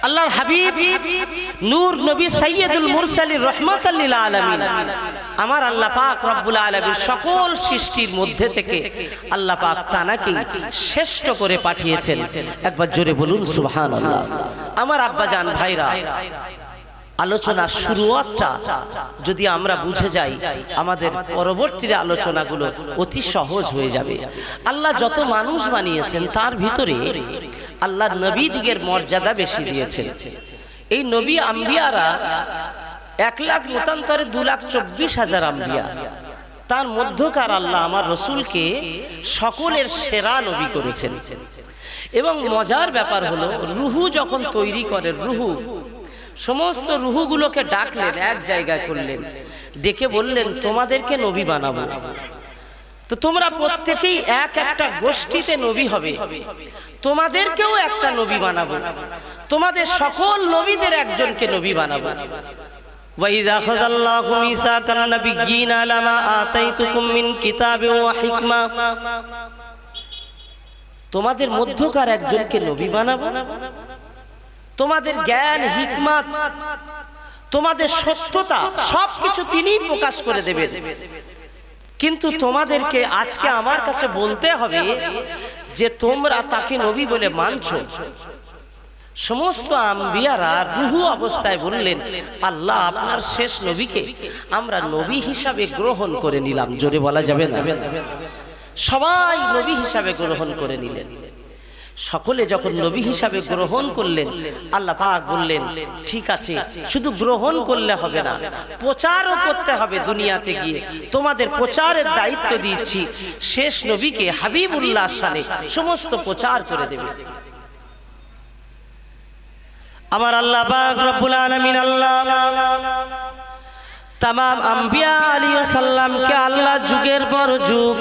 আল্লাহর হাবিব নূর নবী সাইয়্যিদুল মুরসালিন রাহমাতাল লিল আলামিন, আমার আল্লাহ পাক রব্বুল আলামিন সকল সৃষ্টির মধ্যে থেকে আল্লাহ পাক তানাকে শ্রেষ্ঠ করে পাঠিয়েছেন। একবার জোরে বলুন সুবহানাল্লাহ। আমার আব্বাজান ভাইরা, আলোচনার শুরুয়াতটা যদি আমরা বুঝে যাই, আমাদের পরবর্তী আলোচনাগুলো অতি সহজ হয়ে যাবে। আল্লাহ যত মানুষ বানিয়েছেন তার ভিতরে আল্লাহ নবীদিগের মর্যাদা বেশি দিয়েছেন। এই নবী আম্বিয়ারা 1 লাখ মতান্তরে 2,24,000 আম্বিয়া, তার মধ্যকার আল্লাহ আমার রসুলকে সকলের সেরা নবী করেছেন। এবং মজার ব্যাপার হলো, রুহু যখন তৈরি করেন, রুহু সমস্ত রুহুগুলোকে ডাকলেন, এক জায়গায় করলেন, ডেকে বললেন তোমাদেরকে নবী বানাবো। তো তোমরা প্রত্যেকেই একটা গোষ্ঠীতে নবী হবে, তোমাদেরকেও একটা নবী বানাবো, তোমাদের সকল নবীদের একজনকে নবী বানাবো। ওয়াইযা খাযাল্লাহু মিসাকান নাবিয়্যিনা লামা আতাইতুকুম মিন কিতাবিন ওয়া হিকমা, তোমাদের মধ্যকার একজনকে নবী বানাবো, তোমাদের জ্ঞান, হিকমত, তোমাদের সত্যতা সবকিছু তিনি প্রকাশ করে দেবেন। কিন্তু তোমাদেরকে আজকে আমার কাছে বলতে হবে যে তোমরা তাকে নবী বলে মানছো। সমস্ত আম্বিয়ারা রুহু অবস্থায় বললেন, আল্লাহ আপনার শেষ নবীকে আমরা নবী হিসাবে গ্রহণ করে নিলাম। জোরে বলা যাবে না? সবাই নবী হিসাবে গ্রহণ করে নিলেন। সকলে যখন নবী হিসাবে গ্রহণ করলেন, আল্লাহ পাক বললেন ঠিক আছে, শুধু গ্রহণ করলে হবে না, প্রচারও করতে হবে। দুনিয়াতে গিয়ে তোমাদের প্রচারের দায়িত্ব দিচ্ছি, শেষ নবীকে হাবিবুল্লাহ শানে সমস্ত প্রচার করে দেবে। আমার আল্লাহ পাক রব্বুল আলামিন আল্লাহ तमाम আম্বিয়া আলাইহিস সালামকে আল্লাহ যুগের পর যুগ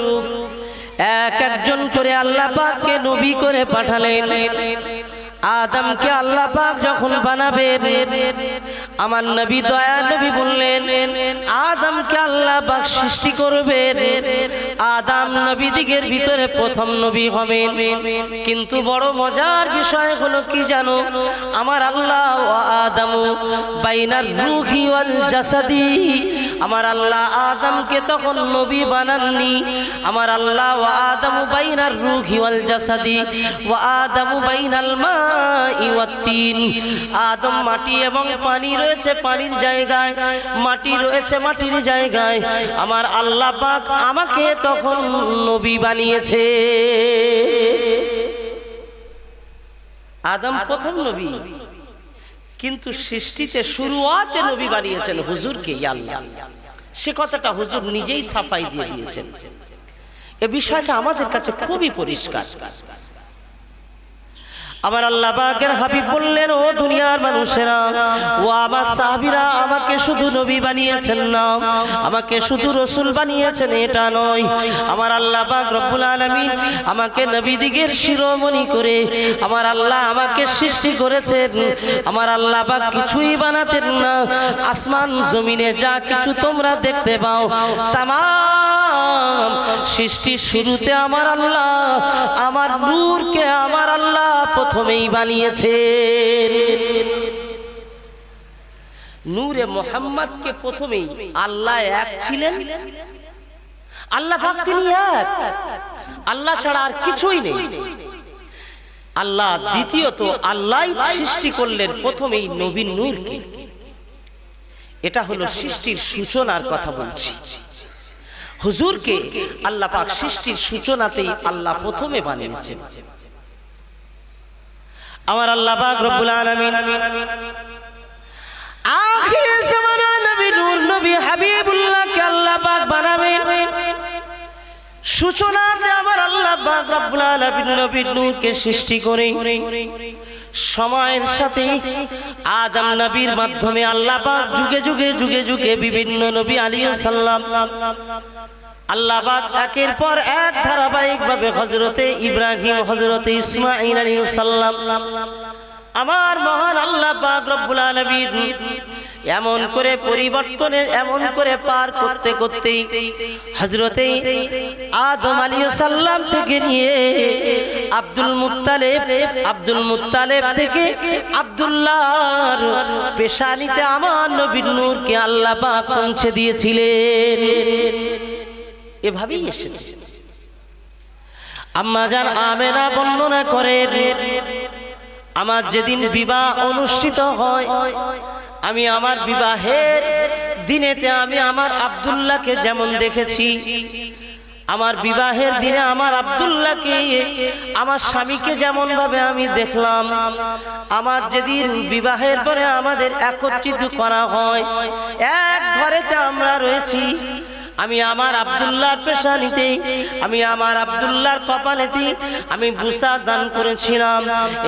এক একজন করে আল্লাহ পাককে নবী করে পাঠালেন। আদমকে আল্লাহ পাক যখন বানাবেন, আমার নবী দয়া নবী বললেন আদমকে আল্লাহ পাক সৃষ্টি করবেন, আদম নবী দিগের ভিতরে প্রথম নবী হবেন। কিন্তু বড় মজার বিষয় হলো কি জানো, আমার আল্লাহ ওয়া আদমু বাইনার রূহি ওয়াল জাসাদি, আমার আল্লাহ আদমকে তখন নবী বানাননি। আমার আল্লাহ ওয়া আদমু বাইনার রূহি ওয়াল জাসাদি ওয়া আদমু বাইনাল মা আদম মাটি এবং পানি রয়েছে পানির জায়গায়, মাটি রয়েছে মাটির জায়গায়। আমার আল্লাহ পাক আমাকে তখন নবী বানিয়েছে। আদম প্রথম নবী, কিন্তু সৃষ্টিতে শুরুয়াতে নবী বানিয়েছেন হুজুরকে। আল্লাহ সে কথাটা হুজুর নিজেই সাফাই দিয়ে দিয়েছেন। এ বিষয়টা আমাদের কাছে খুবই পরিষ্কার। আমার আল্লাহ পাকের হাবিব বললেন, ও দুনিয়ার মানুষেরা, ও আমার সাহাবীরা, আমাকে শুধু নবী বানিয়েছেন না, আমাকে শুধু রাসূল বানিয়েছেন এটা নয়। আমার আল্লাহ পাক রব্বুল আলামিন আমাকে নবীদিগের শিরোমণি করে আমার আল্লাহ আমাকে সৃষ্টি করেছেন। আমার আল্লাহ পাক কিছুই বানাতেন না, আসমান জমিনে যা কিছু তোমরা দেখতে পাও তামাম সৃষ্টির শুরুতে আমার আল্লাহ আমার নূরকে আমার আল্লাহ প্রথমেই বানিয়েছেন। নূরে মুহাম্মদকে প্রথমেই আল্লাহ এক ছিলেন, আল্লাহ পাক তিনি এক, আল্লাহ ছাড়া আর কিছুই নেই। আল্লাহ দ্বিতীয়ত আল্লাহই সৃষ্টি করলেন প্রথমেই নবী নূরকে। এটা হলো সৃষ্টির সূচনার কথা বলছি। হুজুরকে আল্লাহ পাক সৃষ্টির সূচনাতেই আল্লাহ প্রথমে বানিয়েছেন। আমার আল্লাহ পাক রব্বুল আলামিন আখির জামানা নবী নূর নবী হাবিবুল্লাহকে আল্লাহ পাক বানাবেন। সূচনাতে আমার আল্লাহ পাক রব্বুল আলামিন নবী নূরকে সৃষ্টি করে সময়ের সাথে আদম নবীর মাধ্যমে আল্লাহ পাক যুগে যুগে যুগে যুগে বিভিন্ন নবী আলাইহিস সালাম আল্লাহ পাক একের পর এক ধারাবাহিকভাবে হযরতে ইব্রাহিম, হযরতে ইসমাঈল আলাইহিস সালাম, আমার মহান আল্লাহ পাক রব্বুল আলামিন এমন করে পরিবর্তনের এমন করে পার করতে করতে হযরতে আদম আলাইহিস সালাম থেকে নিয়ে আব্দুল মুত্তালিব থেকে আব্দুল্লাহর পেশানিতে আমার নবীর নূরকে আল্লাহ পাক পৌঁছে দিয়েছিলেন। এভাবেই এসেছে। আম্মা জান আমেনা বর্ণনা করেন, আমার যেদিন বিবাহ অনুষ্ঠিত হয়, আমি আমার বিবাহের দিনেতে আমি আমার আব্দুল্লাহকে যেমন দেখেছি, আমার বিবাহের দিনে আমার আব্দুল্লাহকে আমার স্বামীকে যেমন ভাবে আমি দেখলাম, আমার যেদিন বিবাহের পরে আমাদের একত্রিত করা হয়, এক ঘরেতে আমরা রয়েছি, আমি আমার আব্দুল্লাহর পেশানিতে, আমি আমার আব্দুল্লাহর কপালেতে আমি বুসা দান করেছিলাম।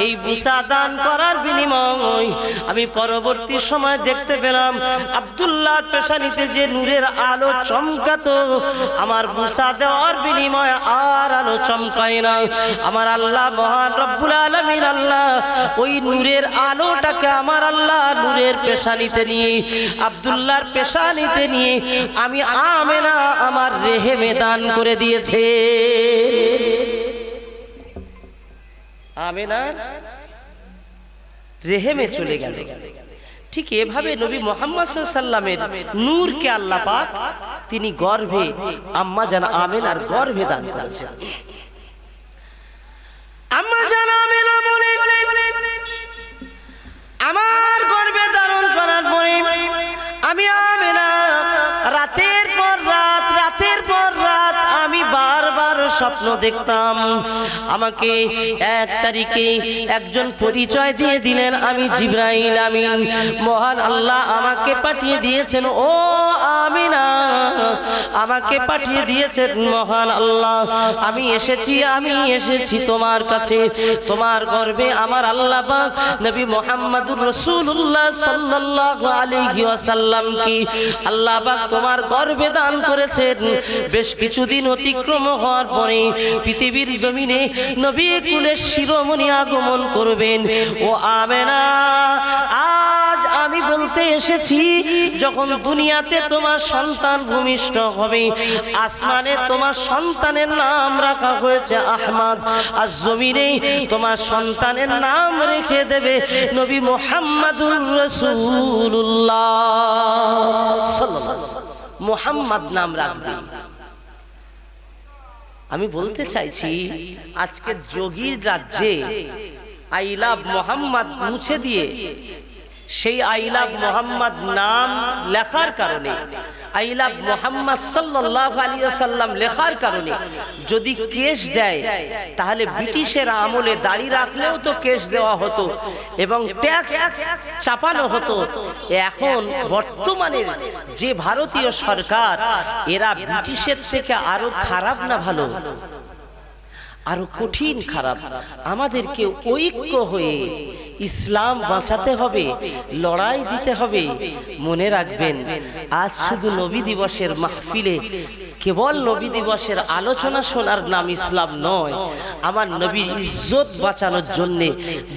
এই বুসা দান করার বিনিময় আমি পরবর্তী সময় দেখতে পেলাম আব্দুল্লাহর পেশানিতে যে নূরের আলো চমকাতো, আমার বুসা দেওয়ার বিনিময়ে আর আলো চমকায় না। আমার আল্লাহ মহান রব্বুল আলামিন আল্লাহ ওই নূরের আলোটাকে আমার আল্লাহ নূরের পেশানিতে নিয়ে, আব্দুল্লাহর পেশানিতে নিয়ে আমি আমেনা আমার রেহেমে দান করে দিয়েছে। আমেনা রেহেমে চলে গেল। ঠিক এভাবে নবী মুহাম্মদ সাল্লাল্লাহু আলাইহি ওয়াসাল্লামের নূরকে আল্লাহ পাক তিনি গর্ভে আম্মা জান আমেনার গর্ভে দান করেছেন। আম্মা জান আমেনা বলেন, আমার গর্ভে ধারণ করার পরে আমি আমেনা রাতের পর রাত আমি বারবার স্বপ্ন দেখতাম। আমাকে এক তারিখে একজন পরিচয় দিয়ে দিলেন, আমি জিবরাইল আমিন। মহান আল্লাহ আমাকে পাঠিয়ে দিয়েছেন, ও আমিনা আমাকে পাঠিয়ে দিয়েছেন মহান আল্লাহ। আমি এসেছি তোমার কাছে, তোমার গর্ভে আমার আল্লাহ পাক নবী মুহাম্মদুর রাসূলুল্লাহ সাল্লাল্লাহু আলাইহি ওয়াসাল্লাম কি আল্লাহ পাক তোমার গর্ভে দান করেছেন। বেশ কিছুদিন অতিক্রম হওয়ার পরে পৃথিবীর জমিনে নবী কুলের শিরোমণি আগমন করবেন। ও আমেনা, আজ আমি বলতে এসেছি, যখন দুনিয়াতে তোমার সন্তান ভূমিষ্ঠ হবে, আসমানে তোমার সন্তানের নাম রাখা হয়েছে আহমদ, আর জমিনে তোমার সন্তানের নাম রেখে দেবে নবী মুহাম্মদুর রাসূলুল্লাহ সাল্লাল্লাহু আলাইহি ওয়াসাল্লাম। মুহাম্মদ নাম রাখবে। আমি বলতে চাইছি, আজকে যোগীর রাজ্যে আই লাভ মোহাম্মদ মুছে দিয়ে সেই আই লাভ মোহাম্মদ নাম লেখার কারণে, আই লাভ মোহাম্মদ সাল্লাল্লাহু আলাইহি ওয়াসাল্লাম লেখার কারণে যদি কেস দেয়, তাহলে ব্রিটিশের আমলে দাড়ি রাখলেও তো কেস দেওয়া হতো এবং ট্যাক্স চাপানো হতো। এখন বর্তমানে যে ভারতীয় সরকার, এরা ব্রিটিশের থেকে আরো খারাপ না ভালো? আরো কঠিন খারাপ। আমাদেরকে ঐক্য হয়ে ইসলাম বাঁচাতে হবে, লড়াই দিতে হবে। মনে রাখবেন, আজ শুধু নবী দিবসের মাহফিলে কেবল নবী দিবসের আলোচনা শোনার নাম ইসলাম নয়, আমার নবীর ইজ্জত বাঁচানোর জন্য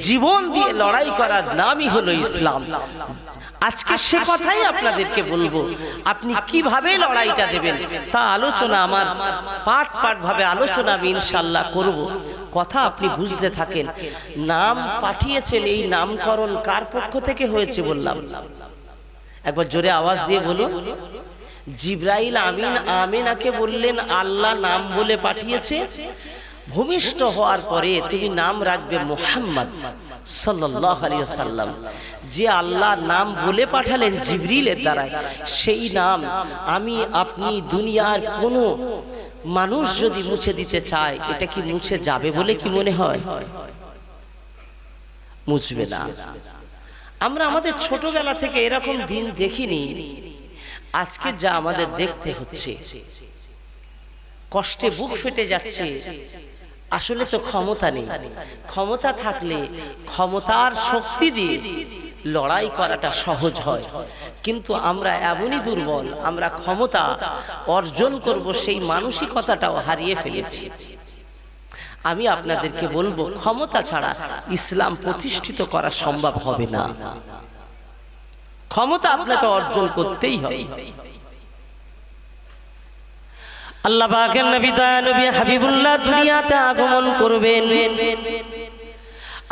জীবন দিয়ে লড়াই করার নামই হলো ইসলাম। আজকে সে কথাই আপনাদেরকে বলবো, আপনি কিভাবে লড়াইটা দেবেন তা আলোচনা আমার পাঠ ভাবে আলোচনা আমি ইনশাআল্লাহ করব। কথা আপনি বুঝতে থাকেন। নাম পাঠিয়েছেন, এই নামকরণ কার পক্ষ থেকে হয়েছে বললাম? একবার জোরে আওয়াজ দিয়ে বলুন। জিবরাইল আমিন আমিনাকে বললেন আল্লাহ নাম বলে পাঠিয়েছে, ভূমিষ্ঠ হওয়ার পরে তুমি নাম রাখবে মুহাম্মদ সাল্লাল্লাহু আলাইহি ওয়াসাল্লাম। যে আল্লাহ নাম বলে পাঠালেন জিবরিলের দ্বারা, সেই নাম আমি আপনি দুনিয়ার কোনো মানুষ যদি মুছে দিতে চায়, এটা কি মুছে যাবে বলে কি মনে হয়? মুছবে না। আমরা আমাদের ছোটবেলা থেকে এরকম দিন দেখিনি। আজকে যা আমাদের দেখতে হচ্ছে, কষ্টে বুক ফেটে যাচ্ছে। আসলে তো ক্ষমতা নেই। ক্ষমতা থাকলে ক্ষমতার শক্তি দিয়ে লড়াই করাটা সহজ হয়, কিন্তু আমরা এমনই দুর্বল, আমরা ক্ষমতা অর্জন করব সেই মানসিকতাটাও হারিয়ে ফেলেছি। আমি আপনাদেরকে বলবো, ক্ষমতা ছাড়া ইসলাম প্রতিষ্ঠিত করা সম্ভব হবে না। ক্ষমতা আপনাকে অর্জন করতেই হবে। আল্লাহ পাকের নবী দয়া নবী হাবিবুল্লাহ দুনিয়াতে আগমন করবেন।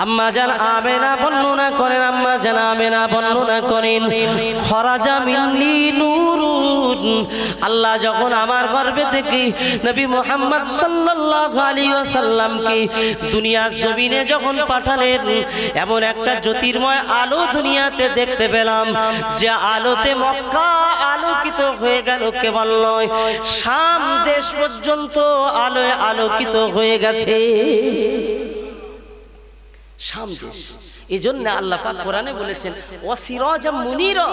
আম্মা জান আমেনা বর্ণনা করেন, আম্মা জান আমেনা বর্ণনা করেন, খরাজা মিন্নি নূরুন, আল্লাহ যখন আমার গর্ভে থেকে নবী মুহাম্মদ সাল্লাল্লাহু আলাইহি ওয়াসাল্লামকে দুনিয়ার জমিনে যখন পাঠালেন, এমন একটা জ্যোতির্ময় আলো দুনিয়াতে দেখতে পেলাম, যে আলোতে মক্কা আলোকিত হয়ে গেল। কেবল নয়, শাম দেশ পর্যন্ত আলোয় আলোকিত হয়ে গেছে। শাম দেশ। এই জন্য আল্লাহ পাক কোরআনে বলেছেন ওয়াসিরাজাম মুনীরা,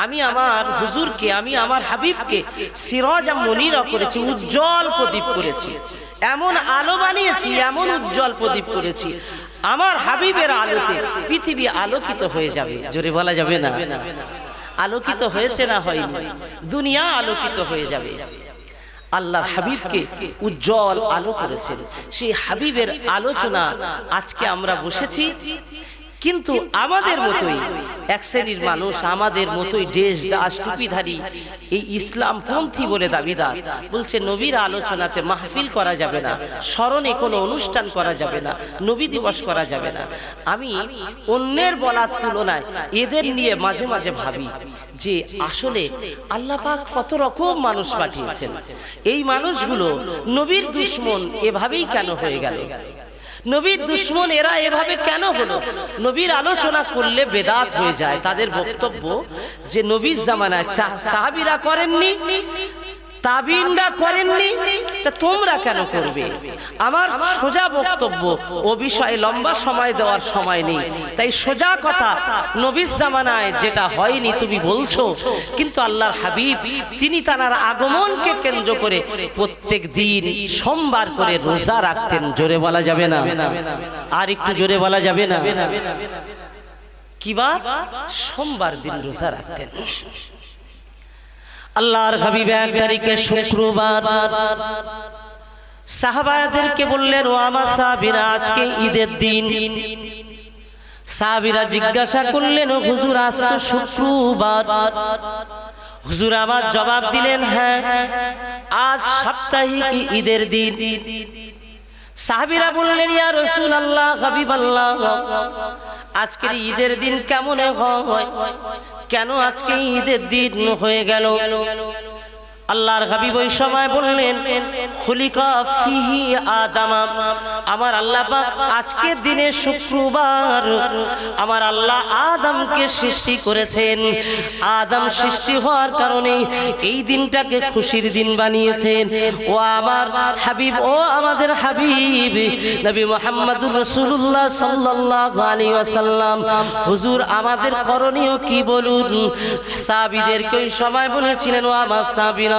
আমি আমার হুজুরকে, আমি আমার হাবিবকে সিরাজাম মুনীরা করেছি, উজ্জ্বল প্রদীপ করেছি, এমন আলো বানিয়েছি, এমন উজ্জ্বল প্রদীপ করেছি, আমার হাবিবের আলোতে পৃথিবী আলোকিত হয়ে যাবে। জোরে বলা যাবে না? আলোকিত হয়েছে না হয়নি? দুনিয়া আলোকিত হয়ে যাবে। আল্লাহর হাবিবকে উজ্জ্বল আলো করেছেন। সেই হাবিবের আলোচনা আজকে আমরা বসেছি, কিন্তু আমাদের মতোই এক শ্রেণীর মানুষ, আমাদের মতোই দেশ দাস টুপিধারী এই ইসলাম পন্থী বলে দাবিদার, বলছে নবীর আলোচনাতে মাহফিল করা যাবে না, স্মরণে কোনো অনুষ্ঠান করা যাবে না, নবী দিবস করা যাবে না। আমি অন্যের বলার তুলনায় এদের নিয়ে মাঝে মাঝে ভাবি যে আসলে আল্লাহ পাক কত রকম মানুষ পাঠিয়েছেন, এই মানুষগুলো নবীর দুশমন এভাবেই কেন হয়ে গেল? নবীর দুশমন এরা এভাবে কেন হলো? নবীর আলোচনা করলে বেদাত হয়ে যায়। তাদের বক্তব্য যে নবীর জামানায় সাহাবীরা করেননি, তাবিনরা করেননি, তা তোমরা কেন করবে? আমার সোজা বক্তব্য, ও বিষয়ে লম্বা সময় দেওয়ার সময় নেই, তাই সোজা কথা, নবীর জামানায় যেটা হয়নি তুমি বলছো, কিন্তু আল্লাহর হাবিব তিনি তার আগমনকে কেন্দ্র করে প্রত্যেক দিন সোমবার করে রোজা রাখতেন। জোরে বলা যাবে না? আর একটু জোরে বলা যাবে না? কিবার? সোমবার দিন রোজা রাখতেন। আল্লাহর হাবিব এক তারিখে শুক্রবার সাহাবাদেরকে বললেন, ও আমার সাহাবীরা, আজকে ঈদের দিন। সাহাবীরা জিজ্ঞাসা করলেন, ও হুজুর আজ তো শুক্রবার। হুজুর আবার জবাব দিলেন, হ্যাঁ আজ সাপ্তাহিক ঈদের দিন। সাহাবীরা বললেন, ইয়া রাসূলুল্লাহ, হাবিবাল্লাহ, আজকের ঈদের দিন কেমন হয়? কেন আজকে ঈদের দিন হয়ে গেল? আল্লাহর হাবিব ওই সময় বললেন, খুলিকা ফিহি আদম, আমার আল্লাহ পাক আজকের দিনে শুক্রবার আমার আল্লাহ আদমকে সৃষ্টি করেছেন। আদম সৃষ্টি হওয়ার কারণে এই দিনটাকে খুশির দিন বানিয়েছেন। ও আমার হাবিব, ও আমাদের হাবিব নবী মুহাম্মদুর রাসূলুল্লাহ সাল্লাল্লাহু আলাইহি ওয়াসাল্লাম, হুজুর আমাদের করণীয় কি বলুন? সাহাবীদেরকে ওই সময় বলেছিলেন, ও আমার সাহাবীরা,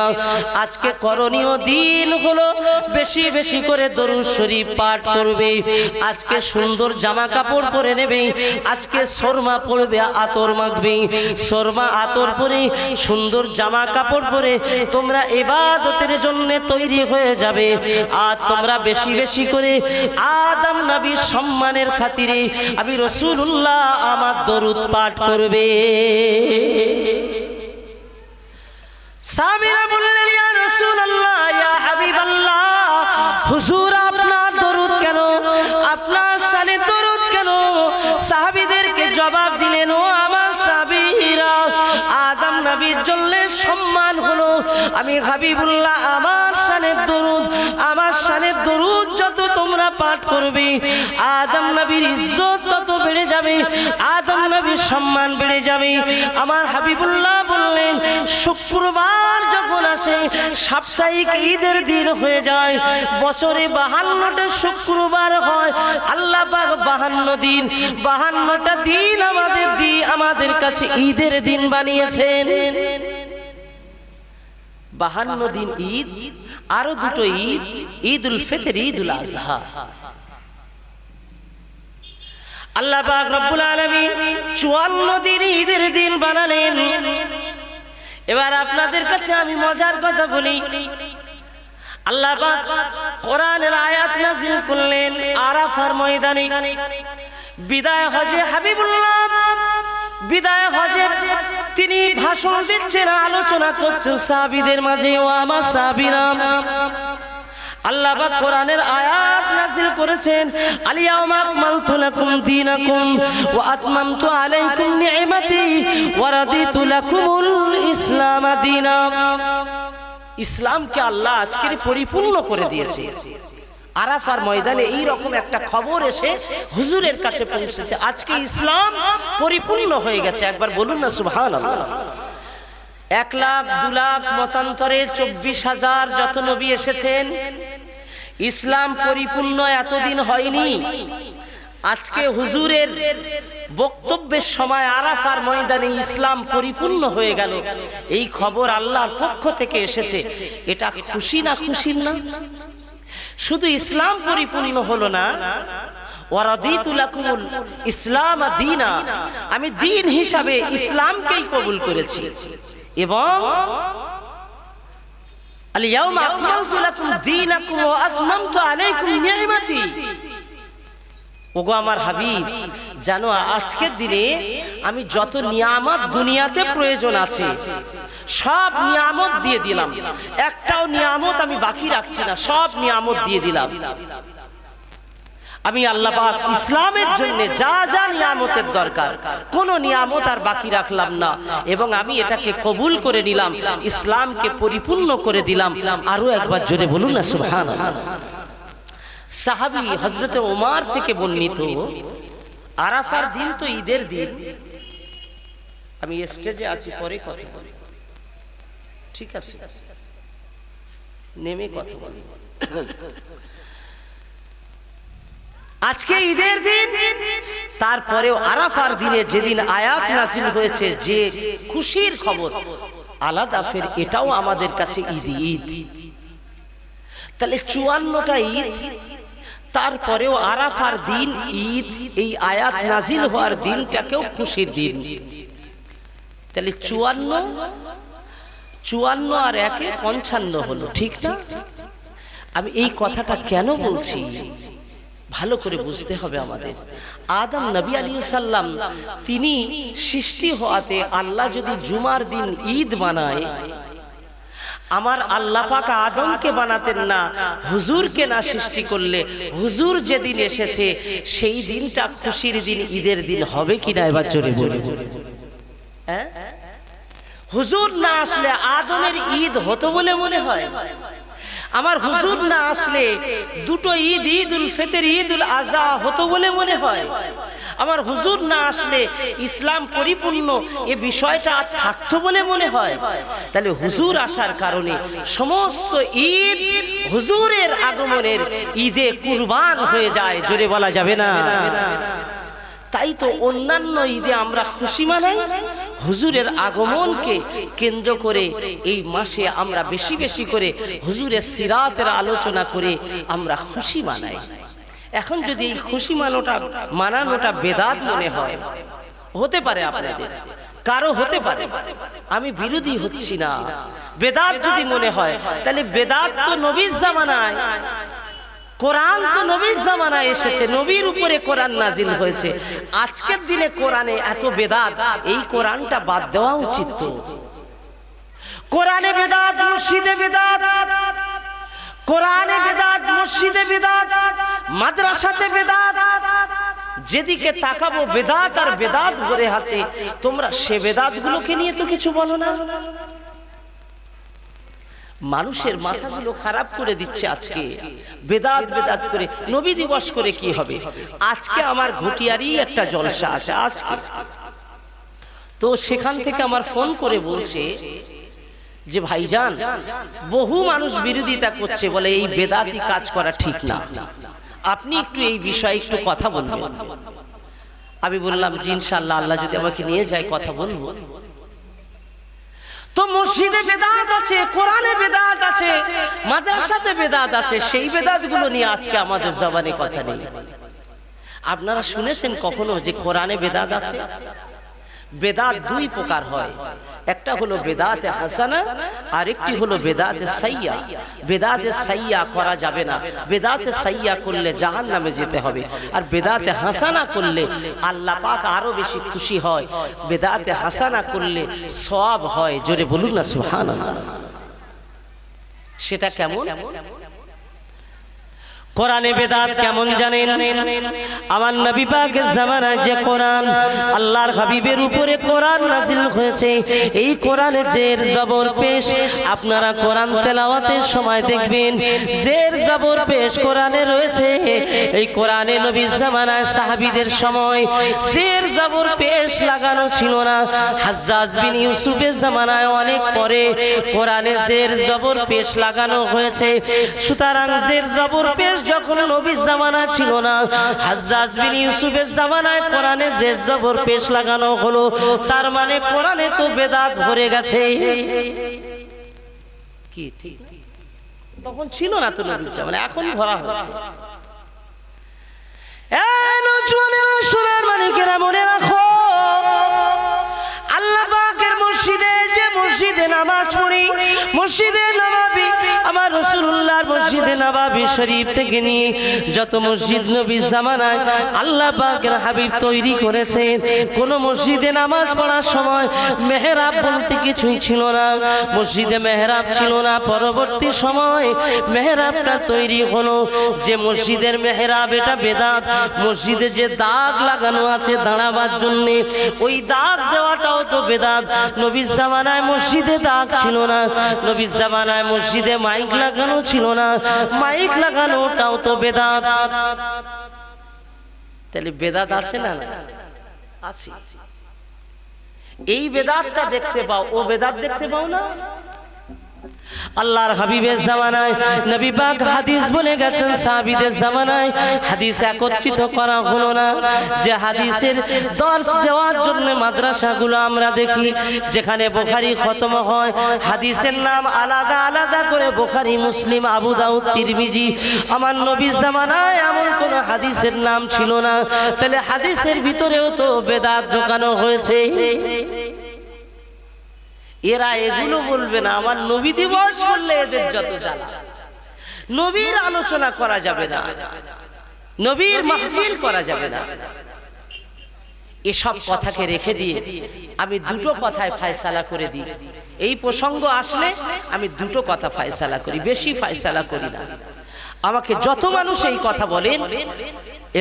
আজকে করণীয় দিন হলো বেশি বেশি করে দরুদ শরীফ পাঠ করবে, আজকে সুন্দর জামা কাপড় পরে নেবে, আজকে সুরমা পরবে, আতর মাখবে, সুরমা আতর পরে সুন্দর জামা কাপড় পরে তোমরা ইবাদতের জন্য তৈরি হয়ে যাবে। আর তোমরা বেশি বেশি করে আদম নবীর সম্মানের খাতিরে আমি রাসূলুল্লাহ আমার দরুদ পাঠ করবে। সাহাবীরা বললেন, ইয়া রাসূলুল্লাহ, ইয়া হাবিবাল্লাহ, হুজুর আপনার দরুদ কেন, আপনার শানে দরুদ কেন? সাহাবীদেরকে জবাব দিলেন, ও আমার সাহাবীরা, আদম নবীর জন্য সম্মান হলো আমি হাবিবুল্লাহ আমার শানে দরুদ, আমার শানে দরুদ যত তোমরা পাঠ করবে আদম নবীর ইজ্জত তত বেড়ে যাবে, আদম নবীর সম্মান বেড়ে যাবে। আমার হাবিবুল্লাহ বললেন, শুক্রবার যখন আসে সাপ্তাহিক ঈদের দিন হয়ে যায়, বছরে 52টা শুক্রবার হয়, আল্লাহ পাক 52টা দিন আমাদের কাছে ঈদের দিন বানিয়েছেন। 52 দিন ঈদ, আরো দুটো ঈদ, ঈদুল ফিতর, ঈদুল আযহা। আল্লাহ পাক রব্বুল আলামিন 54 দিন ঈদের দিন বানালেন। এবার আপনাদের কাছে আমি মজার কথা বলি, আল্লাহ পাক কোরআনের আয়াত নাযিল করলেন আরাফার ময়দানে। বিদায় হজে হাবিবুল্লাহ বিদায় হজে তিনি ভাষণ দিচ্ছেন, আলোচনা করছেন সাহাবীদের মাঝে। ও আমার সাহাবীরা, আল্লাহ পাক কোরআনের আয়াত নাযিল করেছেন, আল-ইয়াওমা আকমালতু লাকুম দীনাকুম ওয়া আতমামতু আলাইকুম নি'মাতি ওয়া রাদিতু লাকুমুল ইসলাম দীনা। ইসলামকে আল্লাহ আজকে পরিপূর্ণ করে দিয়েছে। আরাফার ময়দানে এই রকম একটা খবর এসে হুজুরের কাছে পৌঁছেছে, আজকে ইসলাম পরিপূর্ণ হয়ে গেছে। একবার বলুন না সুবহানাল্লাহ। 1 লাখ 2 লাখ মতান্তরে 24,000 যত নবী এসেছেন, ইসলাম পরিপূর্ণ এতদিন হয়নি। আজকে হুজুরের বক্তব্যের সময় আরাফার ময়দানে ইসলাম পরিপূর্ণ হয়ে গেল, এই খবর আল্লাহর পক্ষ থেকে এসেছে। এটা খুশি না খুশির না? শুধু ইসলাম পরিপূর্ণ হলো না, ওয়ারাদিতু লাকুমুল ইসলাম দীনা, আমি দ্বীন হিসাবে ইসলামকেই কবুল করেছি। এবং আল-ইয়াওমা আকমালতু লাকুম দীনাকুম ওয়া আতমামতু আলাইকুম নি'মাতি। ওগো আমার হাবিব, জানো আজকের দিনে আমি যত নিয়ামত দুনিয়াতে প্রয়োজন আছে সব নিয়ামত দিয়ে দিলাম, একটাও নিয়ামত আমি বাকি রাখছি না, সব নিয়ামত দিয়ে দিলাম। আমি আল্লাহ পাক ইসলামের জন্য যা যা নিয়ামতের দরকার কোন নিয়ামত আর বাকি রাখলাম না, এবং আমি এটাকে কবুল করে নিলাম, ইসলামকে পরিপূর্ণ করে দিলাম। আরো একবার জোরে বলুন না সুবহানাল্লাহ। সাহাবী হযরতে ওমর থেকে বর্ণিত, আরাফার দিন তো ঈদের দিন, আমি স্টেজে আছি, পরে কথা বলি, ঠিক আছে? নেমে কথা বলি। আজকে ঈদের দিন, তারপরেও আরাফার দিনে যেদিন আয়াত নাযিল হয়েছে, যে খুশির খবর আলাদা, ফের এটাও আমাদের কাছে ঈদ। তাহলে 54টা ঈদ, তারপরেও আরাফার দিন ঈদ, এই আয়াত নাযিল হওয়ার দিনটাকেও খুশির দিন। তাহলে 54 আর 1 55 হলো, ঠিক না? আমি এই কথাটা কেন বলছি ভালো করে বুঝতে হবে আমাদের। আদম নবী আলাইহিস সালাম, তিনি সৃষ্টি হওয়াতে আল্লাহ যদি জুমার দিন ঈদ বানায়, আমার আল্লাহ পাক আদমকে বানাতেন না, হুজুরকে না সৃষ্টি করলে হুজুর যেদিন এসেছে সেই দিনটা খুশির দিন, ঈদের দিন হবে কিনা এবার জোরে বলুন। হ্যাঁ, হুজুর না আসলে আদমের ঈদ হতো বলে মনে হয়? আমার হুজুর না আসলে দুটো ঈদ, ঈদুল ফিতর, ঈদুল আযহা হতো বলে মনে হয়? আমার হুজুর না আসলে ইসলাম পরিপূর্ণ এ বিষয়টা আর থাকতো বলে মনে হয়? তাহলে হুজুর আসার কারণে সমস্ত ঈদ হুজুরের আগমনের ঈদে কুরবান হয়ে যায়, জোরে বলা যাবে না? তাই তো অন্যান্য ঈদে আমরা খুশি মানাই, হুজুরের আগমনকে কেন্দ্র করে এই মাসে আমরা বেশি বেশি করে হুজুরের সিরাতের আলোচনা করে আমরা খুশি মানাই। এখন যদি এই খুশি মানানোটা বেদাত মনে হয়, হতে পারে আপনাদের কারো, হতে পারে, আমি বিরোধী হচ্ছি না। বেদাত যদি মনে হয়, তাহলে বেদাত তো নবীর জামানায়, কোরআন তো নবীর জামানায় এসেছে, নবীর উপরে কোরআন নাজিল হয়েছে। আজকের দিনে কোরআনে এত বেদাত, এই কোরআনটা বাদ দেওয়া উচিত তো। কোরআনে বেদাত, মসজিদে বেদাত, কোরআনে বেদাত, মসজিদে বেদাত, মাদ্রাসাতে বেদাত, যেদিকে তাকাবো বেদাত আর বেদাত ভরে আছে। তোমরা সে বেদাতগুলোকে নিয়ে তো কিছু বলো না। মানুষের মাথাগুলো খারাপ করে দিচ্ছে আজকে বেদাত বেদাত করে। নবী দিবস করে কি হবে? আজকে আমার ঘটিয়ারই একটা জলসা আছে আজকে, তো সেখান থেকে আমার ফোন করে বলছে যে ভাইজান, বহু মানুষ বিরোধিতা করছে, বলে এই বেদাতি কাজ করা ঠিক না, আপনি একটু এই বিষয়ে একটু কথা বলবেন। আমি বললাম জি ইনশাআল্লাহ, আল্লাহ যদি আমাকে নিয়ে যায় কথা বলবো। তো মসজিদে বেদাত আছে, কোরআনে বেদাত আছে, মাদ্রাসাতে বেদাত আছে, সেই বেদাতগুলো নিয়ে আজকে আমাদের জবানে কথা নেই। আপনারা শুনেছেন কখনো যে কোরআনে বেদাত আছে? বেদাত দুই প্রকার হয়, একটা হলো বেদাতে হাসানা, আর একটি হলো বেদাতে সাইয়া। বেদাতে সাইয়া করা যাবে না, বেদাতে সাইয়া করলে জাহান্নামে যেতে হবে। আর বেদাতে হাসানা করলে আল্লাহ পাক আরো বেশি খুশি হয়, বেদাতে হাসানা করলে সওয়াব হয়। জোরে বলুন না সুবহানাল্লাহ। সেটা কেমন? কোরআনে বেদাত কেমন জানেন? আমার নবী পাকের জামানায় যে কোরআন, আল্লাহর হাবিবের উপরে কোরআন নাজিল হয়েছে, এই কোরআনে জের জবর পেশ আপনারা কোরআন তেলাওয়াতের সময় দেখবেন জের জবর পেশ কোরআনে রয়েছে। এই কোরআনে নবীর জামানায় সাহাবীদের সময় জের জবর পেশ লাগানো ছিল না। হাজ্জাজ বিন ইউসুফের জামানায় অনেক পরে কোরআনে জের জবর পেশ লাগানো হয়েছে। সুতরাং জের জবর পেশ যখন নবীর জামানা ছিল না, হাজ্জাজ বিন ইউসুফের জামানায় কোরআনে জের জবর পেশ লাগানো হলো, তার মানে কোরআনে তো বেদাত ভরে গেছে। কি ঠিক? তখন ছিল না তো নবীর জামানায়, এখন ভরা হচ্ছে। এই নওজওয়ানেরা, সোনার মানিকেরা, মনে রাখো আল্লাহ পাকের মসজিদে যে মসজিদে নামাজ পড়ি, মসজিদে নববী, আমার রাসূলুল্লাহর মসজিদে নববী শরীফ থেকে নিয়ে যত মসজিদ নবীর জামানায় আল্লাহ পাকের হাবিব তৈরি করেছেন, কোন মসজিদে নামাজ পড়ার সময় মেহরাব বলতে কিছুই ছিল না। মসজিদে মেহরাব ছিল না, পরবর্তী সময় মেহরাবটা তৈরি হলো। যে মসজিদের মেহরাব, এটা বেদাত। মসজিদে যে দাগ লাগানো আছে দাঁড়াবার জন্য, ওই দাগ দেওয়াটাও তো বেদাত। নবীর জামানায় মসজিদে দাগ ছিল না, নবীর জামানায় মসজিদে মাইক লাগানো ছিল না, মাইক লাগানোটাও তো বেদাত। তাহলে বেদাত আছে না? আছে। এই বেদাতটা দেখতে পাও, ও বেদাত দেখতে পাও না? আল্লাহর হাবিবের জামানায় নবী পাক হাদিস বলে গেছেন, সাহাবীদের জামানায় হাদিস একত্রিত করা হলো না। যে হাদিসের দর্স দেওয়ার জন্য মাদ্রাসাগুলো আমরা দেখি, যেখানে বুখারী খতম হয়, হাদিসের নাম আলাদা আলাদা করে বুখারী, মুসলিম, আবু দাউদ, তিরমিজি। আমার নবীর জামানায় এমন কোন হাদিসের নাম ছিল না। তাহলে হাদিসের ভিতরেও তো বেদাত ঢোকানো হয়েছে। এরা এগুলো বলবে না। আমার নবী দিবস করলে এদের যত জ্বালা। নবীর আলোচনা করা যাবে না, নবীর মাহফিল করা যাবে না। এসব কথাকে রেখে দিয়ে আমি দুটো কথায় ফয়সালা করে দিই। এই প্রসঙ্গ আসলে আমি দুটো কথা ফয়সালা করি, বেশি ফয়সালা করি না। আমাকে যত মানুষ এই কথা বলেন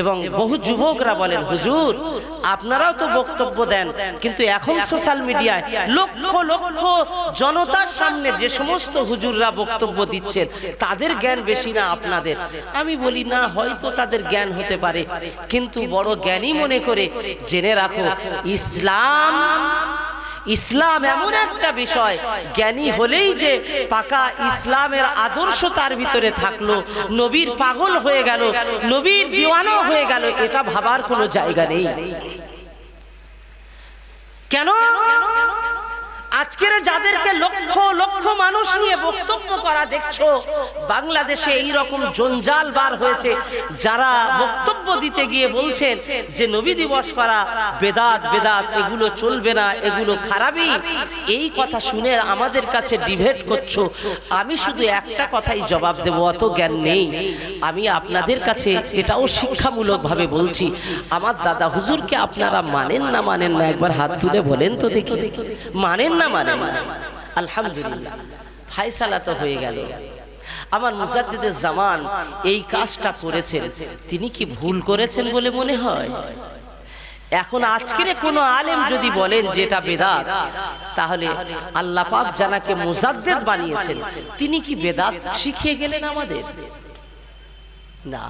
এবং বহু যুবকরা বলেন, হুজুর আপনারাও তো বক্তব্য দেন, কিন্তু এখন সোশ্যাল মিডিয়ায় লক্ষ লক্ষ জনতার সামনে যে সমস্ত হুজুররা বক্তব্য দিচ্ছেন, তাদের জ্ঞান বেশি না আপনাদের? আমি বলি না, হয়তো তাদের জ্ঞান হতে পারে, কিন্তু বড় জ্ঞানী মনে করে জেনে রাখো, ইসলাম এমন একটা বিষয়, জ্ঞানী হলেই যে পাকা ইসলামের আদর্শ তার ভিতরে থাকলো, নবীর পাগল হয়ে গেল, নবীর দিওয়ানা হয়ে গেল, এটা ভাবার কোনো জায়গা নেই। কেন? আজকের যাদেরকে লক্ষ লক্ষ মানুষ নিয়ে বক্তব্য করা দেখছো, বাংলাদেশে এই রকম জঞ্জাল বার হয়েছে, যারা বক্তব্য দিতে গিয়ে বলছেন যে নবী দিবস করা বেদাত, বেদাত, এগুলো চলবে না, এগুলো খারাপই। এই কথা শুনে আমাদের কাছে ডিবেট করছো। আমি শুধু একটা কথাই জবাব দেব, অত জ্ঞান নেই। আমি আপনাদের কাছে এটাও শিক্ষামূলকভাবে বলছি, আমার দাদা হুজুরকে আপনারা মানেন না মানেন না, একবার হাত তুলে বলেন তো দেখি। মানেন না? মানে আলহামদুলিল্লাহ, ফায়সালা তো হয়ে গেল। আমার মুজাদ্দিদের জামান এই কাজটা করেছেন, তিনি কি ভুল করেছেন বলে মনে হয়? এখন আজকের কোন আলেম যদি বলেন যেটা বেদাত, তাহলে আল্লাহ পাক জানাকে মুজাদ্দিদ বানিয়েছেন, তিনি কি বেদাত শিখিয়ে গেলেন আমাদের? না।